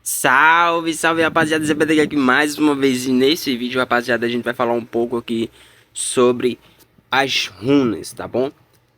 Salve, salve rapaziada, ZPT aqui mais uma vez e nesse vídeo, rapaziada, a gente vai falar um pouco aqui sobre as runas, tá bom?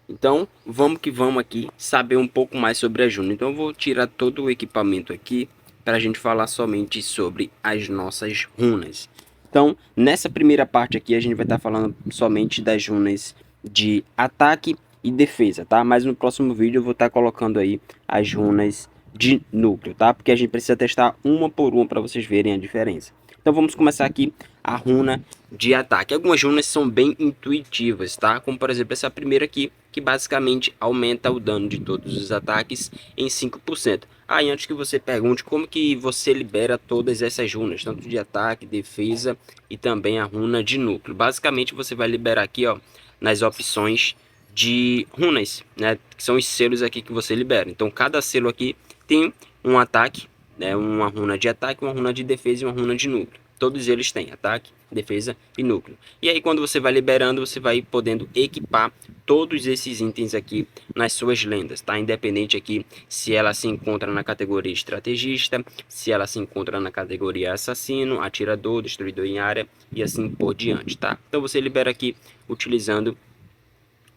Então, vamos que vamos aqui saber um pouco mais sobre as runas. Então, eu vou tirar todo o equipamento aqui para a gente falar somente sobre as nossas runas. Então, nessa primeira parte aqui, a gente vai estar falando somente das runas de ataque e defesa, tá? Mas no próximo vídeo eu vou estar colocando aí as runas de núcleo, tá? Porque a gente precisa testar uma por uma para vocês verem a diferença. Então vamos começar aqui a runa de ataque. Algumas runas são bem intuitivas, tá? Como por exemplo essa primeira aqui, que basicamente aumenta o dano de todos os ataques em 5%. Aí antes que você pergunte como que você libera todas essas runas, tanto de ataque, defesa e também a runa de núcleo. Basicamente você vai liberar aqui, ó, nas opções de runas, né? Que são os selos aqui que você libera. Então cada selo aqui tem um ataque, né, uma runa de ataque, uma runa de defesa e uma runa de núcleo. Todos eles têm ataque, defesa e núcleo. E aí quando você vai liberando, você vai podendo equipar todos esses itens aqui nas suas lendas, tá? Independente aqui se ela se encontra na categoria estrategista, se ela se encontra na categoria assassino, atirador, destruidor em área e assim por diante, tá? Então você libera aqui utilizando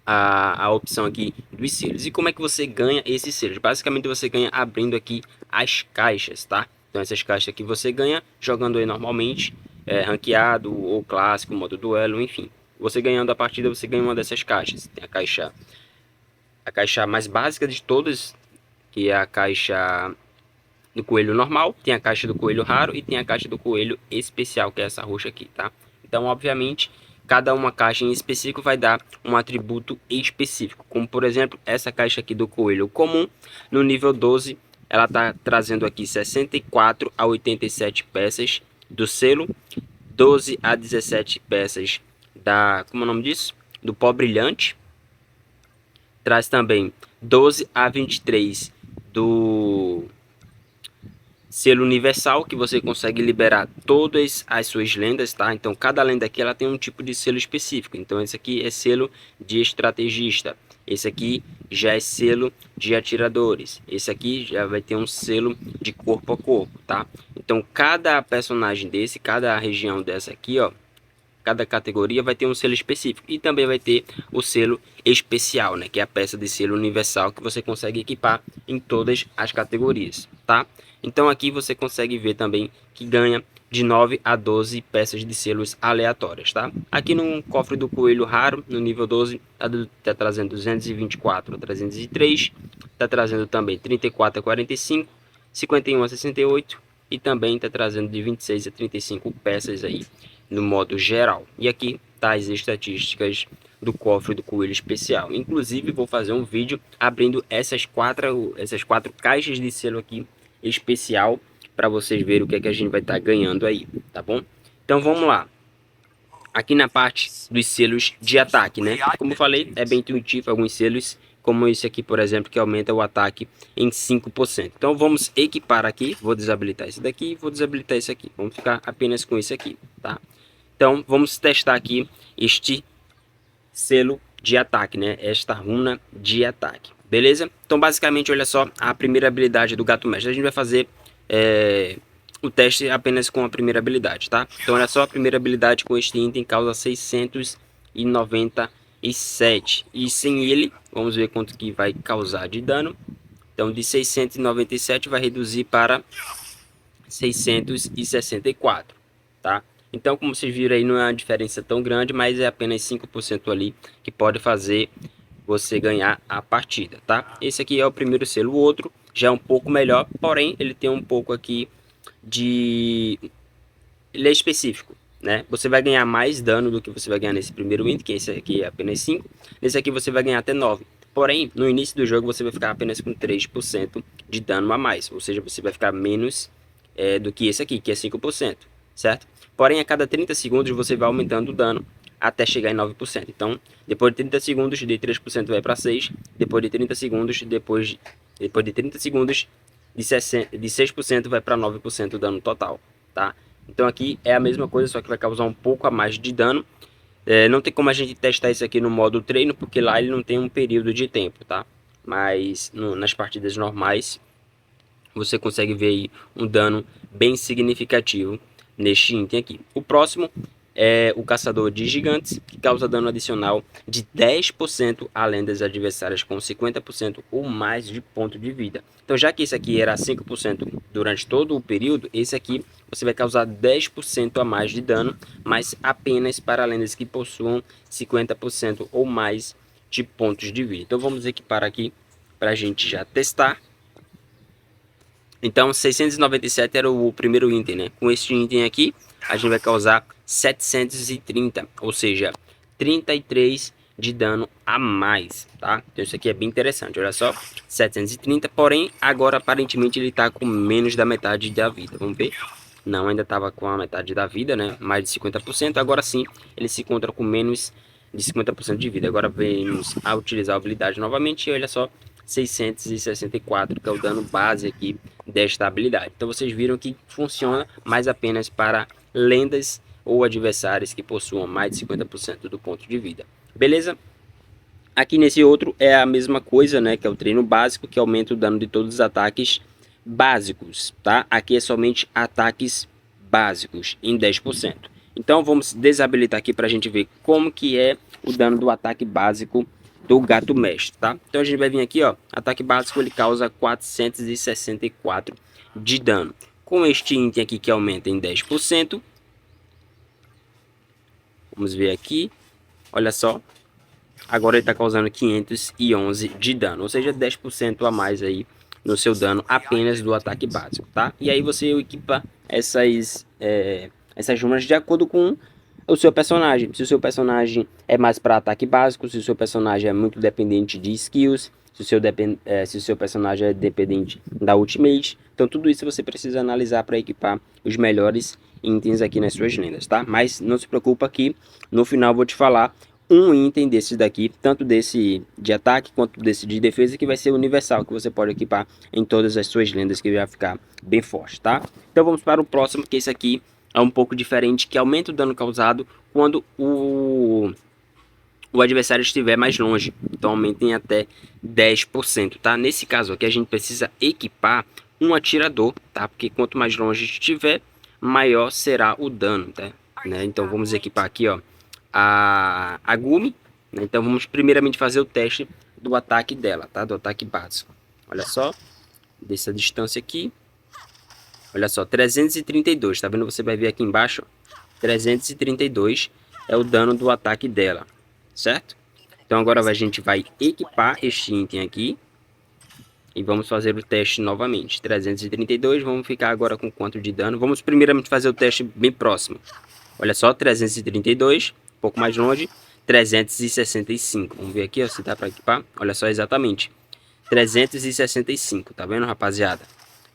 a opção aqui dos selos. E como é que você ganha esses selos? Basicamente você ganha abrindo aqui as caixas, tá? Então essas caixas aqui você ganha jogando aí normalmente, ranqueado ou clássico, modo duelo, enfim. Você ganhando a partida, você ganha uma dessas caixas. Tem a caixa mais básica de todas, que é a caixa do coelho normal, tem a caixa do coelho raro e tem a caixa do coelho especial, que é essa roxa aqui, tá? Então, obviamente, cada uma caixa em específico vai dar um atributo específico, como por exemplo, essa caixa aqui do coelho comum, no nível 12, ela está trazendo aqui 64 a 87 peças do selo, 12 a 17 peças como é o nome disso? Do pó brilhante, traz também 12 a 23 do selo universal, que você consegue liberar todas as suas lendas, tá? Então cada lenda aqui ela tem um tipo de selo específico. Então esse aqui é selo de estrategista, esse aqui já é selo de atiradores, esse aqui já vai ter um selo de corpo a corpo, tá? Então cada personagem desse, cada região dessa aqui, ó, cada categoria vai ter um selo específico e também vai ter o selo especial, né, que é a peça de selo universal que você consegue equipar em todas as categorias, tá? Então aqui você consegue ver também que ganha de 9 a 12 peças de selos aleatórias, tá? Aqui no cofre do coelho raro, no nível 12, tá trazendo 224 a 303, tá trazendo também 34 a 45, 51 a 68 e também está trazendo de 26 a 35 peças aí no modo geral. E aqui tá as estatísticas do cofre do coelho especial. Inclusive vou fazer um vídeo abrindo essas quatro caixas de selo aqui especial para vocês verem o que é que a gente vai estar ganhando aí, tá bom? Então vamos lá. Aqui na parte dos selos de ataque, né? Como eu falei, é bem intuitivo alguns selos, como esse aqui, por exemplo, que aumenta o ataque em 5%. Então vamos equipar aqui, vou desabilitar esse daqui, vou desabilitar esse aqui. Vamos ficar apenas com esse aqui, tá? Então vamos testar aqui este selo de ataque, né? Esta runa de ataque, beleza? Então basicamente, olha só, a primeira habilidade do gato mestre. A gente vai fazer o teste apenas com a primeira habilidade, tá? Então olha só, a primeira habilidade com este item causa 697. E sem ele, vamos ver quanto que vai causar de dano. Então de 697 vai reduzir para 664, tá? Então, como vocês viram aí, não é uma diferença tão grande, mas é apenas 5% ali que pode fazer você ganhar a partida, tá? Esse aqui é o primeiro selo, o outro já é um pouco melhor, porém ele tem um pouco aqui de... ele é específico, né? Você vai ganhar mais dano do que você vai ganhar nesse primeiro item, que esse aqui é apenas 5. Nesse aqui você vai ganhar até 9. Porém, no início do jogo você vai ficar apenas com 3% de dano a mais, ou seja, você vai ficar menos do que esse aqui, que é 5%, certo? Porém, a cada 30 segundos você vai aumentando o dano até chegar em 9%. Então, depois de 30 segundos, de 3% vai para 6. Depois de 30 segundos, depois de 30 segundos, de 6% vai para 9% o dano total, tá? Então aqui é a mesma coisa, só que vai causar um pouco a mais de dano. Não tem como a gente testar isso aqui no modo treino, porque lá ele não tem um período de tempo, tá? Mas nas partidas normais você consegue ver aí um dano bem significativo neste item aqui. O próximo é o Caçador de Gigantes, que causa dano adicional de 10% a lendas adversárias com 50% ou mais de ponto de vida. Então, já que esse aqui era 5% durante todo o período, esse aqui você vai causar 10% a mais de dano, mas apenas para lendas que possuam 50% ou mais de pontos de vida. Então, vamos equipar aqui para a gente já testar. Então 697 era o primeiro item, né? Com este item aqui, a gente vai causar 730, ou seja, 33 de dano a mais, tá? Então isso aqui é bem interessante, olha só, 730, porém agora aparentemente ele tá com menos da metade da vida, vamos ver? Não, ainda tava com a metade da vida, né? Mais de 50%, agora sim ele se encontra com menos de 50% de vida. Agora vamos a utilizar a habilidade novamente e olha só, 664, que é o dano base aqui desta habilidade. Então vocês viram que funciona mais apenas para lendas ou adversários que possuam mais de 50% do ponto de vida. Beleza? Aqui nesse outro é a mesma coisa, né? Que é o treino básico, que aumenta o dano de todos os ataques básicos, tá? Aqui é somente ataques básicos em 10%. Então vamos desabilitar aqui para a gente ver como que é o dano do ataque básico do gato mestre, tá? Então a gente vai vir aqui, ó, ataque básico ele causa 464 de dano. Com este item aqui que aumenta em 10%, vamos ver aqui, olha só, agora ele está causando 511 de dano, ou seja, 10% a mais aí no seu dano apenas do ataque básico, tá? E aí você equipa essas runas de acordo com o seu personagem. Se o seu personagem é mais para ataque básico, se o seu personagem é muito dependente de skills, se o seu personagem é dependente da ultimate. Então tudo isso você precisa analisar para equipar os melhores itens aqui nas suas lendas, tá? Mas não se preocupa que no final eu vou te falar um item desses daqui, tanto desse de ataque quanto desse de defesa, que vai ser universal, que você pode equipar em todas as suas lendas, que vai ficar bem forte, tá? Então vamos para o próximo, que esse aqui é um pouco diferente, que aumenta o dano causado quando o adversário estiver mais longe. Então aumentem até 10%, tá? Nesse caso aqui a gente precisa equipar um atirador, tá? Porque quanto mais longe estiver, maior será o dano, tá? Né? Então vamos equipar aqui, ó, a Gumi, né? Então vamos primeiramente fazer o teste do ataque dela, tá? Do ataque básico. Olha só, dessa distância aqui. Olha só, 332, tá vendo? Você vai ver aqui embaixo, ó, 332 é o dano do ataque dela, certo? Então agora a gente vai equipar este item aqui e vamos fazer o teste novamente. 332, vamos ficar agora com quanto de dano? Vamos primeiramente fazer o teste bem próximo. Olha só, 332, um pouco mais longe, 365. Vamos ver aqui, ó, se dá para equipar. Olha só, exatamente, 365, tá vendo, rapaziada?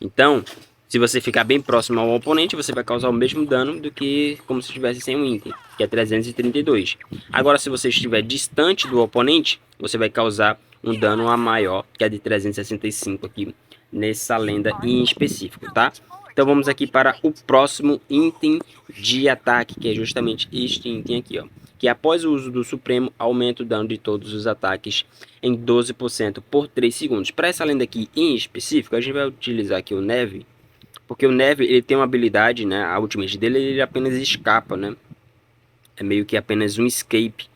Então, se você ficar bem próximo ao oponente, você vai causar o mesmo dano do que como se estivesse sem um item, que é 332. Agora, se você estiver distante do oponente, você vai causar um dano a maior, que é de 365 aqui, nessa lenda em específico, tá? Então vamos aqui para o próximo item de ataque, que é justamente este item aqui, ó. Que após o uso do Supremo, aumenta o dano de todos os ataques em 12% por 3 segundos. Para essa lenda aqui em específico, a gente vai utilizar aqui o Neve, porque o Neve ele tem uma habilidade, né? A ultimate dele ele apenas escapa, né? É meio que apenas um escape.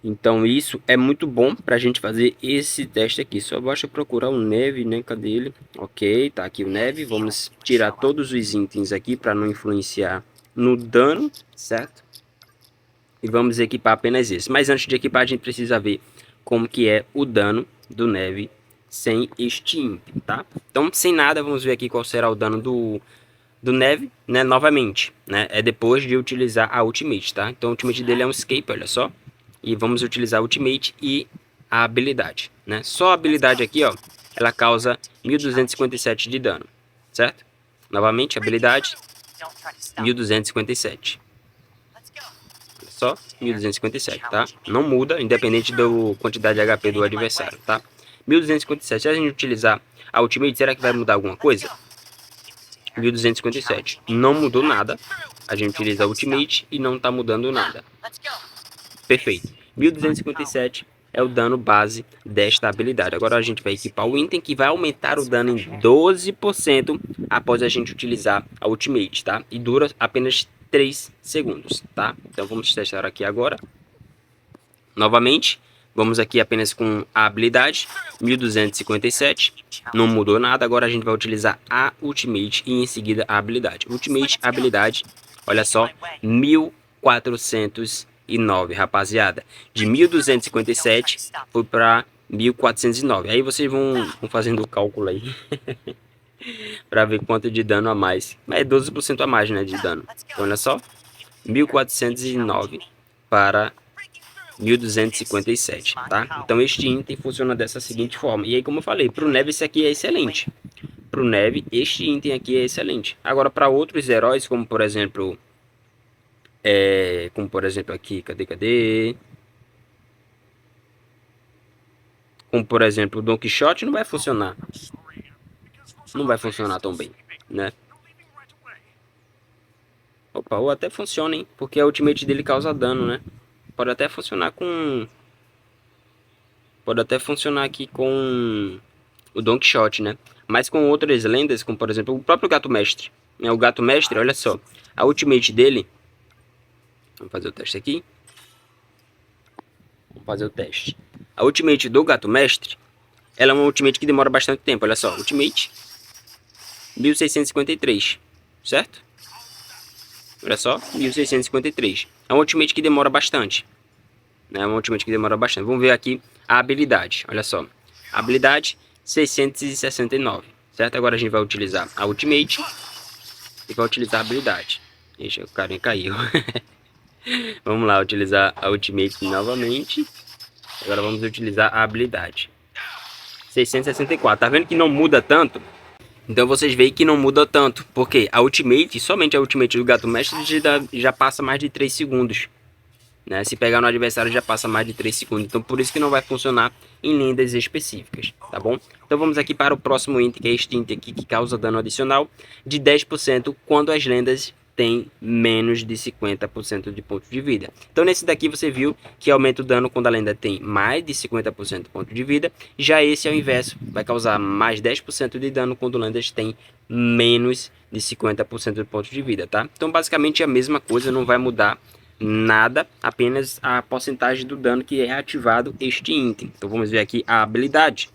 Então isso é muito bom para a gente fazer esse teste aqui. Só basta procurar o Neve, né? Cadê ele? Ok, tá aqui o Neve. Vamos tirar todos os itens aqui para não influenciar no dano, certo? E vamos equipar apenas esse. Mas antes de equipar a gente precisa ver como que é o dano do Neve sem este item, tá? Então sem nada, vamos ver aqui qual será o dano do Neve, né? Novamente, né? É depois de utilizar a ultimate, tá? Então o ultimate dele é um escape, olha só. E vamos utilizar a ultimate e a habilidade, né? Só a habilidade aqui, ó, ela causa 1257 de dano, certo? Novamente, habilidade 1257. Olha só, 1257, tá? Não muda, independente da quantidade de HP do adversário, tá? 1257. Se a gente utilizar a ultimate, será que vai mudar alguma coisa? 1257. Não mudou nada. A gente utiliza a ultimate e não tá mudando nada. Perfeito. 1257 é o dano base desta habilidade. Agora a gente vai equipar o item que vai aumentar o dano em 12% após a gente utilizar a Ultimate, tá? E dura apenas 3 segundos, tá? Então vamos testar aqui agora. Novamente, vamos aqui apenas com a habilidade, 1257, não mudou nada, agora a gente vai utilizar a Ultimate e em seguida a habilidade. Ultimate, habilidade, olha só, 1409, rapaziada. De 1257 foi para 1409, aí vocês vão fazendo o cálculo aí, para ver quanto de dano a mais. Mas é 12% a mais, né, de dano. Então, olha só, 1409 para 1257, tá? Então este item funciona dessa seguinte forma. E aí, como eu falei, para o Neve esse aqui é excelente. Para o Neve, este item aqui é excelente. Agora, para outros heróis, como por exemplo aqui, cadê? Como por exemplo o Don Quixote, não vai funcionar. Não vai funcionar tão bem, né? Opa, ou até funciona, hein? Porque a ultimate dele causa dano, né? Pode até funcionar com... Pode até funcionar aqui com o Don Quixote, né? Mas com outras lendas, como por exemplo o próprio Gato Mestre. Né? O Gato Mestre, olha só. A ultimate dele... Vamos fazer o teste aqui. Vamos fazer o teste. A ultimate do Gato Mestre, ela é uma ultimate que demora bastante tempo. Olha só, ultimate 1653, certo? Olha só, 1653. É uma ultimate que demora bastante. É uma ultimate que demora bastante. Vamos ver aqui a habilidade. Olha só. Habilidade 669. Certo? Agora a gente vai utilizar a ultimate. E vai utilizar a habilidade. Ixi, o carinha caiu. Vamos lá, utilizar a ultimate novamente. Agora vamos utilizar a habilidade. 664. Tá vendo que não muda tanto? Então vocês veem que não muda tanto. Porque a ultimate, somente a ultimate do Gato Mestre já passa mais de 3 segundos. Né? Se pegar no adversário já passa mais de 3 segundos. Então por isso que não vai funcionar em lendas específicas, tá bom? Então vamos aqui para o próximo item, que é este item aqui, que causa dano adicional de 10% quando as lendas têm menos de 50% de pontos de vida. Então nesse daqui você viu que aumenta o dano quando a lenda tem mais de 50% de ponto de vida. Já esse é o inverso, vai causar mais 10% de dano quando lendas têm menos de 50% de pontos de vida, tá? Então basicamente é a mesma coisa, não vai mudar nada, apenas a porcentagem do dano que é ativado este item. Então vamos ver aqui a habilidade.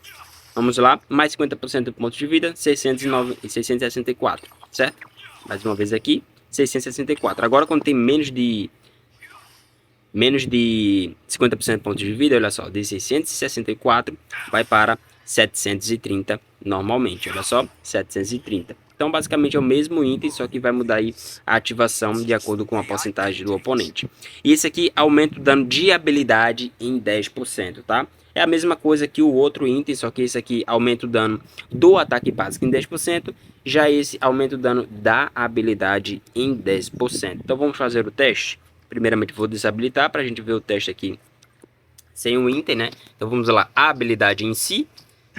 Vamos lá, mais 50% de pontos de vida, 664, certo? Mais uma vez aqui, 664. Agora quando tem menos de 50% de pontos de vida, olha só, de 664 vai para 730 normalmente, olha só, 730. Então basicamente é o mesmo item, só que vai mudar aí a ativação de acordo com a porcentagem do oponente. E esse aqui aumenta o dano de habilidade em 10%, tá? É a mesma coisa que o outro item, só que esse aqui aumenta o dano do ataque básico em 10%, já esse aumenta o dano da habilidade em 10%. Então vamos fazer o teste. Primeiramente vou desabilitar para a gente ver o teste aqui sem o item, né? Então vamos lá, a habilidade em si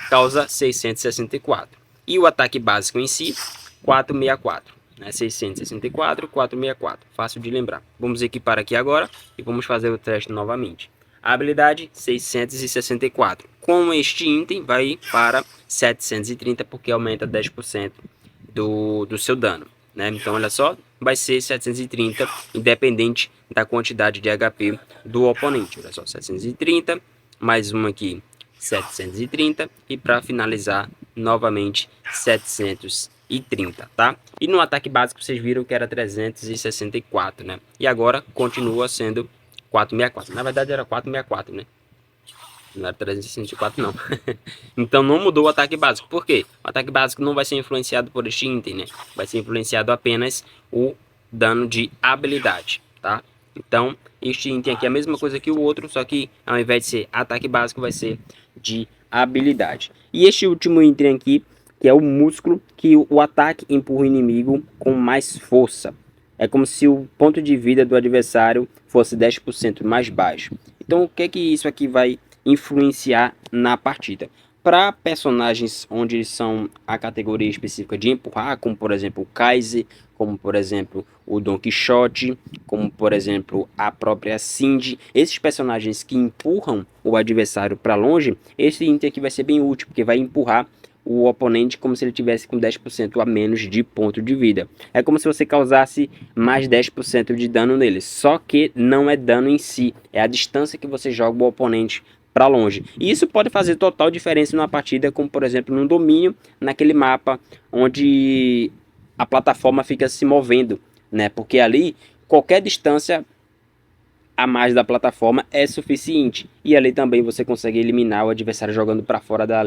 causa 664. E o ataque básico em si, 464. Né? 664, 464. Fácil de lembrar. Vamos equipar aqui agora e vamos fazer o teste novamente. A habilidade 664. Com este item vai para 730 porque aumenta 10% do seu dano. Né? Então olha só, vai ser 730 independente da quantidade de HP do oponente. Olha só, 730, mais uma aqui 730 e para finalizar novamente 730, tá? E no ataque básico vocês viram que era 364, né? E agora continua sendo 464. Na verdade era 464, né? Não era 364 não. Então não mudou o ataque básico. Por quê? O ataque básico não vai ser influenciado por este item, né? Vai ser influenciado apenas o dano de habilidade, tá? Então este item aqui é a mesma coisa que o outro, só que ao invés de ser ataque básico vai ser de habilidade. E este último item aqui, que é o músculo, que o ataque empurra o inimigo com mais força. É como se o ponto de vida do adversário fosse 10% mais baixo. Então o que é que isso aqui vai influenciar na partida? para personagens onde são a categoria específica de empurrar, como por exemplo o Kaiser, como por exemplo o Don Quixote, como por exemplo a própria Cindy, esses personagens que empurram o adversário para longe, esse item aqui vai ser bem útil, porque vai empurrar o oponente como se ele tivesse com 10% a menos de ponto de vida. É como se você causasse mais 10% de dano nele, só que não é dano em si, é a distância que você joga o oponente para longe. E isso pode fazer total diferença numa partida, como por exemplo num domínio, naquele mapa onde a plataforma fica se movendo, né? Porque ali qualquer distância a mais da plataforma é suficiente. E ali também você consegue eliminar o adversário jogando para fora da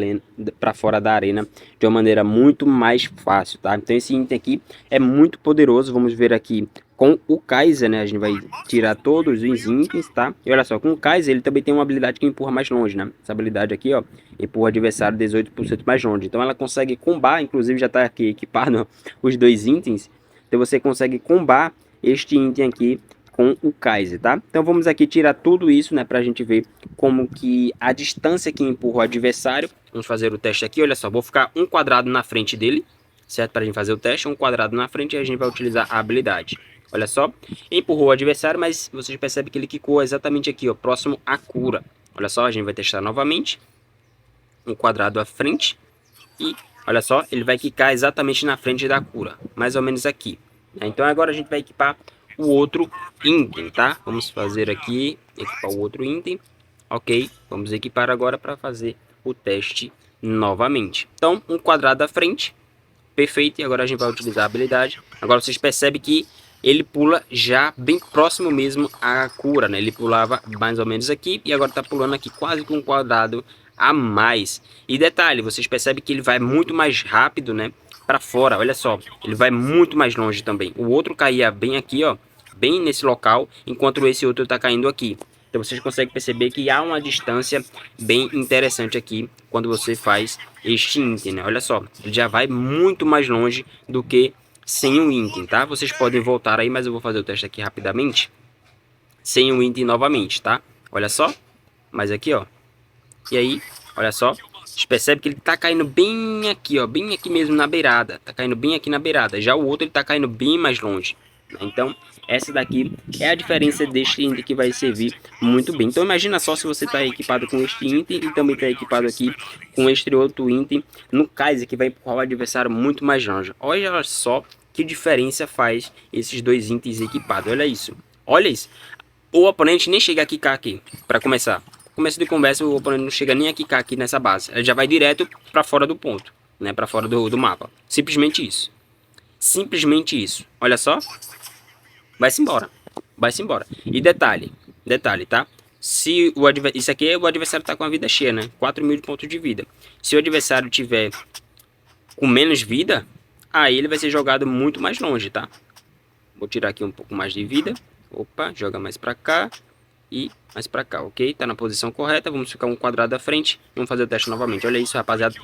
arena de uma maneira muito mais fácil, tá? Então esse item aqui é muito poderoso. Vamos ver aqui com o Kaiser, né? A gente vai tirar todos os itens, tá? E olha só, com o Kaiser ele também tem uma habilidade que empurra mais longe, né? Essa habilidade aqui, ó, empurra o adversário 18% mais longe. Então ela consegue combar, inclusive já tá aqui equipado os dois itens. Então você consegue combar este item aqui com o Kaiser, tá? Então vamos aqui tirar tudo isso, né, pra gente ver como que a distância que empurra o adversário. Vamos fazer o teste aqui, olha só, vou ficar um quadrado na frente dele, certo? Pra gente fazer o teste, um quadrado na frente e a gente vai utilizar a habilidade. Olha só, empurrou o adversário, mas vocês percebem que ele quicou exatamente aqui, ó, próximo à cura. Olha só, a gente vai testar novamente, um quadrado à frente e olha só, ele vai quicar exatamente na frente da cura, mais ou menos aqui. Então agora a gente vai equipar o outro item, tá? Vamos fazer aqui, equipar o outro item. Ok, vamos equipar agora para fazer o teste novamente. Então, um quadrado à frente, perfeito. E agora a gente vai utilizar a habilidade. Agora vocês percebem que ele pula já bem próximo mesmo à cura, né? Ele pulava mais ou menos aqui e agora tá pulando aqui quase com um quadrado a mais. E detalhe, vocês percebem que ele vai muito mais rápido, né? Para fora, olha só, ele vai muito mais longe também. O outro caía bem aqui, ó, bem nesse local, enquanto esse outro tá caindo aqui. Então vocês conseguem perceber que há uma distância bem interessante aqui quando você faz este item, né? Olha só, ele já vai muito mais longe do que sem o item, tá? Vocês podem voltar aí, mas eu vou fazer o teste aqui rapidamente. Sem o item novamente, tá? Olha só, mas aqui, ó. E aí, olha só, vocês percebem que ele tá caindo bem aqui, ó, bem aqui mesmo na beirada. Tá caindo bem aqui na beirada. Já o outro ele tá caindo bem mais longe. Então, essa daqui é a diferença deste item que vai servir muito bem. Então, imagina só se você está equipado com este item e também está equipado aqui com este outro item no Kaiser, que vai empurrar o adversário muito mais longe. Olha só que diferença faz esses dois itens equipados. Olha isso. Olha isso. O oponente nem chega a quicar aqui, para começar. Começo de conversa, o oponente não chega nem a quicar aqui nessa base. Ele já vai direto para fora do ponto, né? Para fora do mapa. Simplesmente isso. Simplesmente isso. Olha só. Vai-se embora. Vai-se embora. E detalhe, tá? Se o adversário, isso aqui o adversário tá com a vida cheia, né? 4.000 de pontos de vida. Se o adversário tiver com menos vida, aí ele vai ser jogado muito mais longe, tá? Vou tirar aqui um pouco mais de vida. Opa, joga mais pra cá e mais pra cá, ok? Tá na posição correta, vamos ficar um quadrado à frente. Vamos fazer o teste novamente. Olha isso, rapaziada.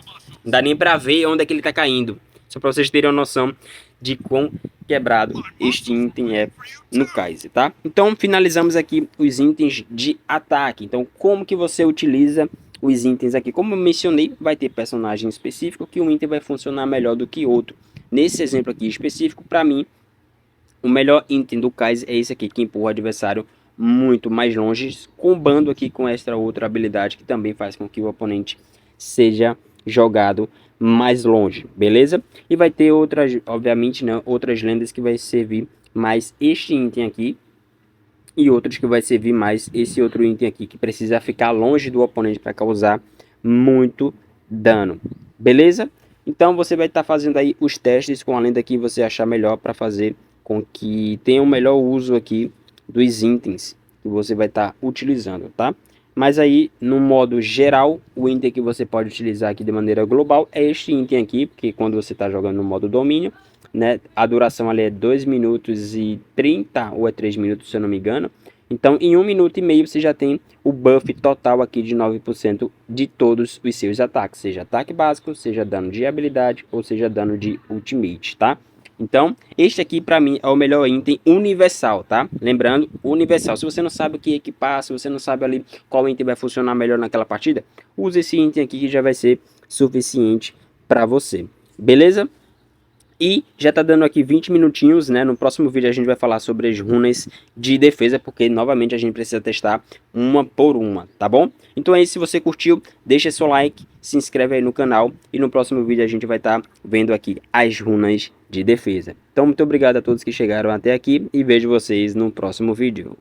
Não dá nem pra ver onde é que ele tá caindo. Só pra vocês terem uma noção de quão quebrado este item é no Kaiser, tá? Então finalizamos aqui os itens de ataque. Então como que você utiliza os itens aqui? Como eu mencionei, vai ter personagem específico que um item vai funcionar melhor do que outro. Nesse exemplo aqui específico, para mim, o melhor item do Kaiser é esse aqui, que empurra o adversário muito mais longe, combando aqui com esta outra habilidade que também faz com que o oponente seja jogado mais longe, beleza? E vai ter outras, obviamente, né, outras lendas que vai servir mais este item aqui e outros que vai servir mais esse outro item aqui, que precisa ficar longe do oponente para causar muito dano, beleza? Então você vai estar fazendo aí os testes com a lenda que você achar melhor para fazer com que tenha um melhor uso aqui dos itens que você vai estar utilizando, tá? Mas aí, no modo geral, o item que você pode utilizar aqui de maneira global é este item aqui, porque quando você está jogando no modo domínio, né, a duração ali é 2 minutos e 30 ou é 3 minutos, se eu não me engano. Então, em 1 minuto e meio, você já tem o buff total aqui de 9% de todos os seus ataques, seja ataque básico, seja dano de habilidade ou seja dano de ultimate, tá? Então, este aqui para mim é o melhor item universal, tá? Lembrando, universal. Se você não sabe o que equipar, se você não sabe ali qual item vai funcionar melhor naquela partida, use esse item aqui que já vai ser suficiente para você. Beleza? E já tá dando aqui 20 minutinhos, né? No próximo vídeo a gente vai falar sobre as runas de defesa, porque novamente a gente precisa testar uma por uma, tá bom? Então é isso, se você curtiu, deixa seu like, se inscreve aí no canal e no próximo vídeo a gente vai estar vendo aqui as runas de defesa. Então muito obrigado a todos que chegaram até aqui e vejo vocês no próximo vídeo.